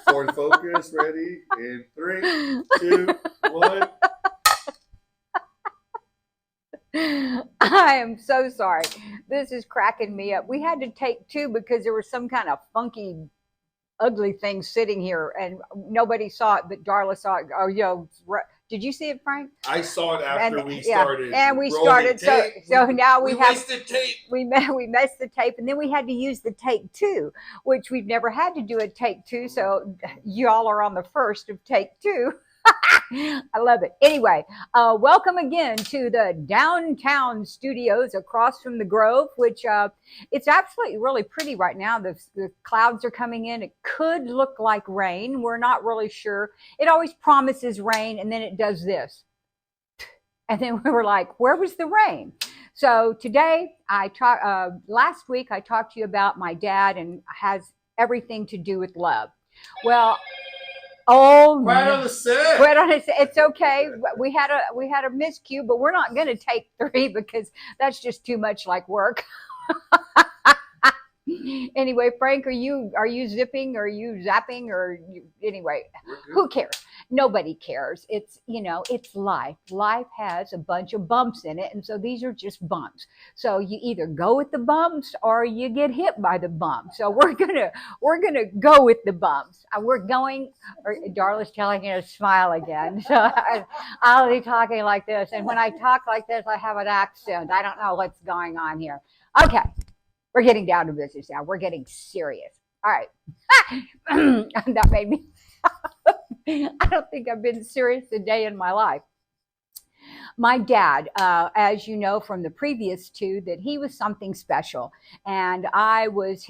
Ford Focus, ready? In 3, 2, 1. I am so sorry. This is cracking me up. We had to take two because there was some kind of funky, ugly thing sitting here, and nobody saw it, but Darla saw it. Oh, did you see it, Frank? I saw it And after we started. and we rolling started. So tape. now we we have wasted tape. we messed the tape, and then we had to use the take two, which we've never had to do a take two. So you all are on the first of take two. I love it. Anyway, welcome again to the downtown studios across from the Grove, which it's absolutely really pretty right now. The clouds are coming in. It could look like rain. We're not really sure. It always promises rain, and then it does this. And then we were like, where was the rain? So today, last week, I talked to you about my dad and has everything to do with love. Well, Right on the set. Right on the set. It's okay. We had a miscue, but we're not going to take 3 because that's just too much like work. Anyway, Frank, are you zipping, or are you zapping, or anyway? Who cares? Nobody cares. It's it's life. Life has a bunch of bumps in it, and so these are just bumps. So you either go with the bumps or you get hit by the bumps. So we're gonna go with the bumps. We're going. Or Darla's telling me to smile again. So I'll be talking like this, and when I talk like this, I have an accent. I don't know what's going on here. Okay. We're getting down to business now. We're getting serious. All right. That made me. I don't think I've been serious a day in my life. My dad, as you know from the previous 2, that he was something special. And I was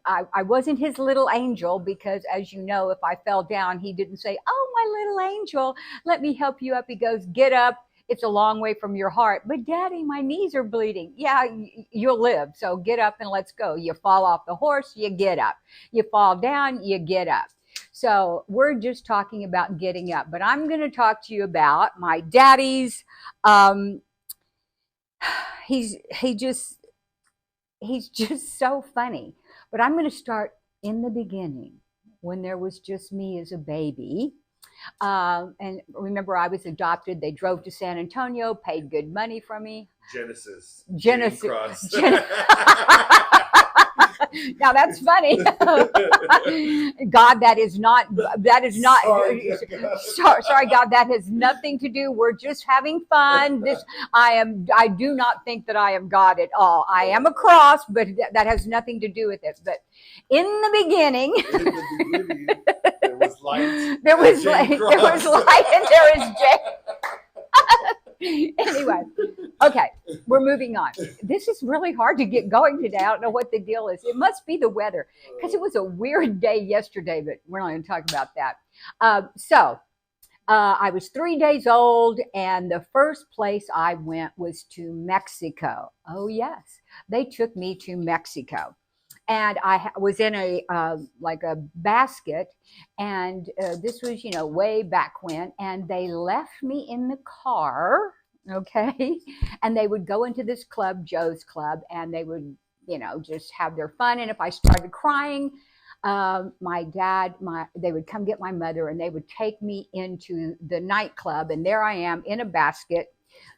I wasn't his little angel because, as you know, if I fell down, he didn't say, "Oh, my little angel, let me help you up." He goes, "Get up. It's a long way from your heart." "But Daddy, my knees are bleeding." "Yeah, you'll live. So get up and let's go." You fall off the horse, you get up. You fall down, you get up. So we're just talking about getting up, but I'm going to talk to you about my daddy's. He's just so funny. But I'm going to start in the beginning when there was just me as a baby. And remember, I was adopted. They drove to San Antonio, paid good money for me. Genesis. Now that's funny. God, that is not, sorry, God, that has nothing to do. We're just having fun. I do not think that I am God at all. I am a cross, but that has nothing to do with it. But in the beginning, there was light. There was light and there is Jay. Anyway, okay, we're moving on. This is really hard to get going today. I don't know what the deal is. It must be the weather, because it was a weird day yesterday, but we're not going to talk about that. I was 3 days old, and the first place I went was to Mexico. Oh, yes, they took me to Mexico. And I was in a basket, and this was way back when, and they left me in the car, okay, and they would go into this club, Joe's Club, and they would just have their fun. And if I started crying, they would come get my mother, and they would take me into the nightclub, and there I am in a basket.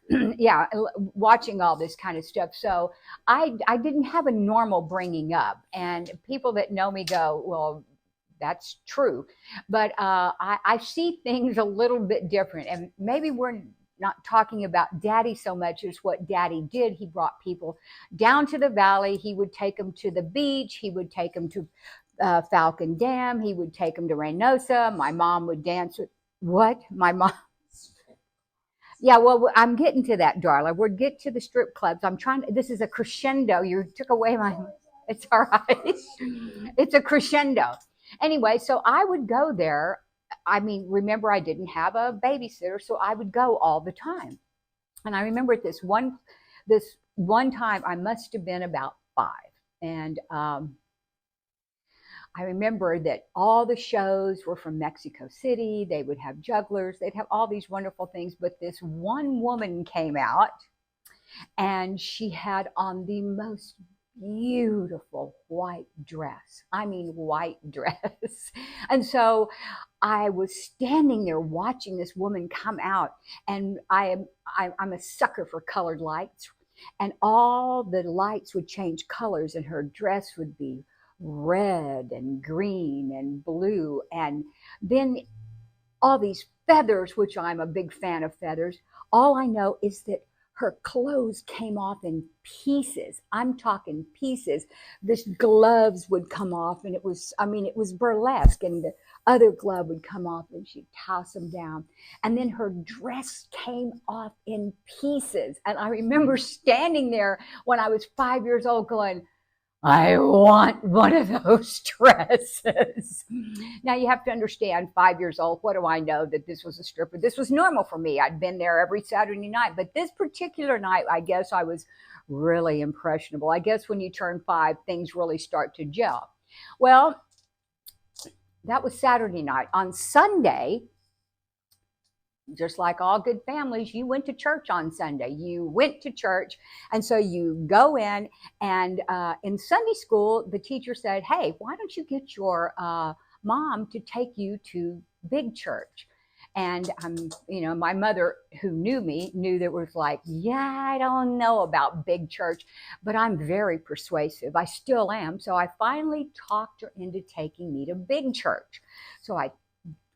Yeah, watching all this kind of stuff. So I didn't have a normal bringing up, and people that know me go, well, that's true. But I see things a little bit different, and maybe we're not talking about Daddy so much as what Daddy did. He brought people down to the valley. He would take them to the beach. He would take them to Falcon Dam. He would take them to Reynosa. My mom would dance with what? My mom. Yeah, well, I'm getting to that, Darla. We'll get to the strip clubs. This is a crescendo. You took away my, it's all right. It's a crescendo. Anyway, so I would go there. I mean, remember, I didn't have a babysitter, so I would go all the time. And I remember this one time, I must have been about 5. And I remember that all the shows were from Mexico City. They would have jugglers. They'd have all these wonderful things. But this one woman came out, and she had on the most beautiful white dress. I mean, white dress. And so I was standing there watching this woman come out, and I'm a sucker for colored lights, and all the lights would change colors, and her dress would be red and green and blue, and then all these feathers, which I'm a big fan of feathers. All I know is that her clothes came off in pieces. I'm talking pieces. The gloves would come off, and it was burlesque, and the other glove would come off, and she'd toss them down. And then her dress came off in pieces. And I remember standing there when I was 5 years old going, I want one of those dresses. Now you have to understand, 5 years old, what do I know that this was a stripper? This was normal for me. I'd been there every Saturday night, but this particular night, I guess I was really impressionable. I guess when you turn 5, things really start to gel. Well, that was Saturday night. On Sunday, just like all good families, you went to church on Sunday. You went to church. And so you go in, and in Sunday school, the teacher said, hey, why don't you get your mom to take you to big church? And my mother, who knew me, knew that it was like, yeah, I don't know about big church, but I'm very persuasive. I still am. So I finally talked her into taking me to big church. So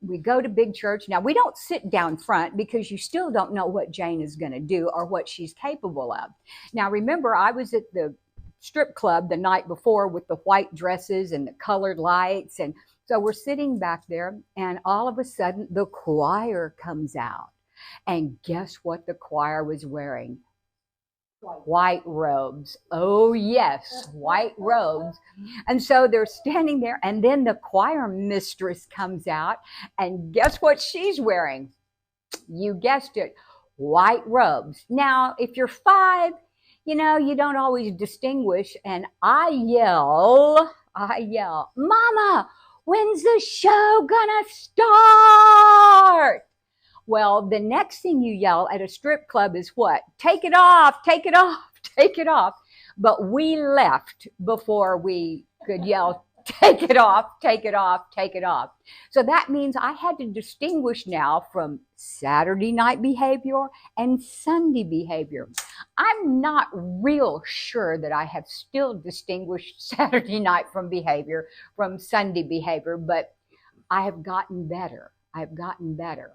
we go to big church. Now, we don't sit down front because you still don't know what Jane is going to do or what she's capable of. Now, remember, I was at the strip club the night before with the white dresses and the colored lights. And so we're sitting back there, and all of a sudden the choir comes out. And guess what the choir was wearing? White robes. Oh, yes, white robes. And so they're standing there, and then the choir mistress comes out, and guess what she's wearing? You guessed it, white robes. Now, if you're 5, you don't always distinguish, and I yell, Mama, when's the show gonna start? Well, the next thing you yell at a strip club is what? Take it off, take it off, take it off. But we left before we could yell, take it off, take it off, take it off. So that means I had to distinguish now from Saturday night behavior and Sunday behavior. I'm not real sure that I have still distinguished Saturday night from Sunday behavior, but I have gotten better. I've gotten better.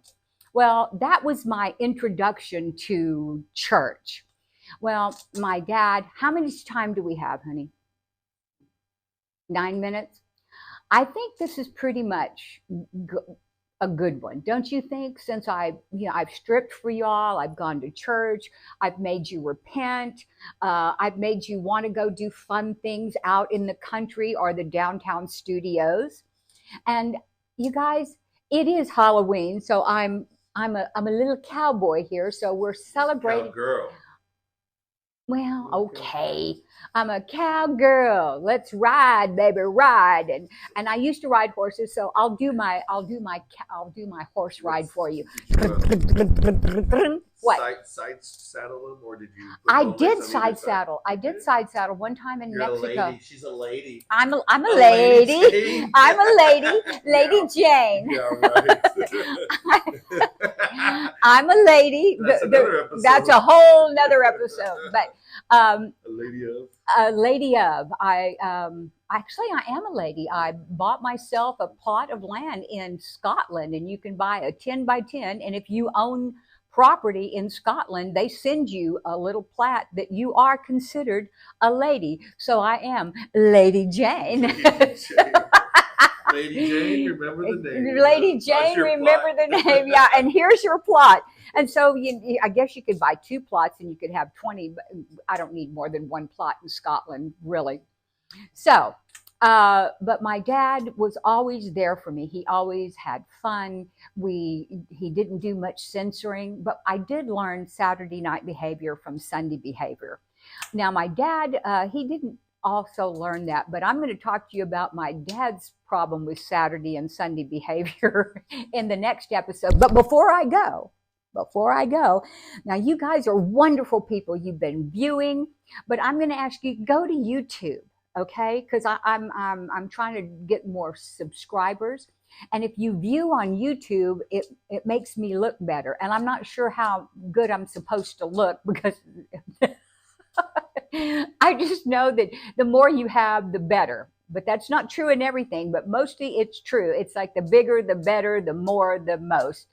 Well, that was my introduction to church. Well, my dad, how much time do we have, honey? 9 minutes? I think this is pretty much a good one, don't you think? Since I've stripped for y'all, I've gone to church, I've made you repent, I've made you want to go do fun things out in the country or the downtown studios. And you guys, it is Halloween, so I'm a little cowboy here, so we're celebrating. Cowgirl. Well, okay. I'm a cowgirl. Let's ride, baby, ride. And I used to ride horses, so I'll do my horse ride for you. What? Side saddle them, or did you? I did side saddle. I did side saddle one time in Mexico. A lady. She's a lady. I'm a lady. I'm a lady. Lady Jane. Yeah, right. I'm a lady. That's a whole nother episode. But a lady of. A lady of. Actually, I am a lady. I bought myself a plot of land in Scotland, and you can buy a 10 by 10. And if you own property in Scotland, they send you a little plat that you are considered a lady. So I am Lady Jane. Lady Jane, remember the name. Lady Jane, remember the name. Yeah, and here's your plot. And so I guess you could buy 2 plots and you could have 20. But I don't need more than 1 plot in Scotland, really. So, but my dad was always there for me. He always had fun. He didn't do much censoring, but I did learn Saturday night behavior from Sunday behavior. Now, my dad, he didn't also learn that, but I'm going to talk to you about my dad's problem with Saturday and Sunday behavior in the next episode. But before I go, before I go, now you guys are wonderful people. You've been viewing, but I'm going to ask you, go to YouTube, okay? Because I'm trying to get more subscribers. And if you view on YouTube, it makes me look better. And I'm not sure how good I'm supposed to look because I just know that the more you have, the better. But that's not true in everything, but mostly it's true. It's like the bigger, the better, the more, the most.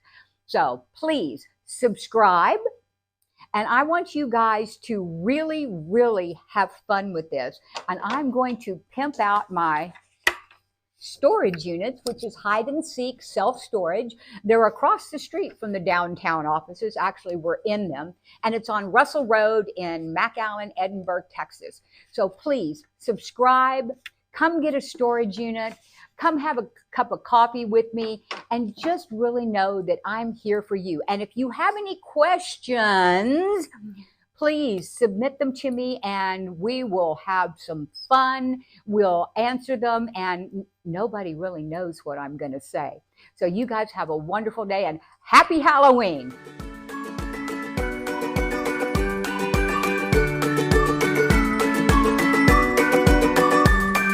So please subscribe. And I want you guys to really, really have fun with this. And I'm going to pimp out my storage units, which is hide and seek self-storage. They're across the street from the downtown offices. Actually, we're in them. And it's on Russell Road in McAllen, Edinburgh, Texas. So please subscribe, come get a storage unit, come have a cup of coffee with me, and just really know that I'm here for you. And if you have any questions, please submit them to me and we will have some fun. We'll answer them, and nobody really knows what I'm going to say. So you guys have a wonderful day and happy Halloween.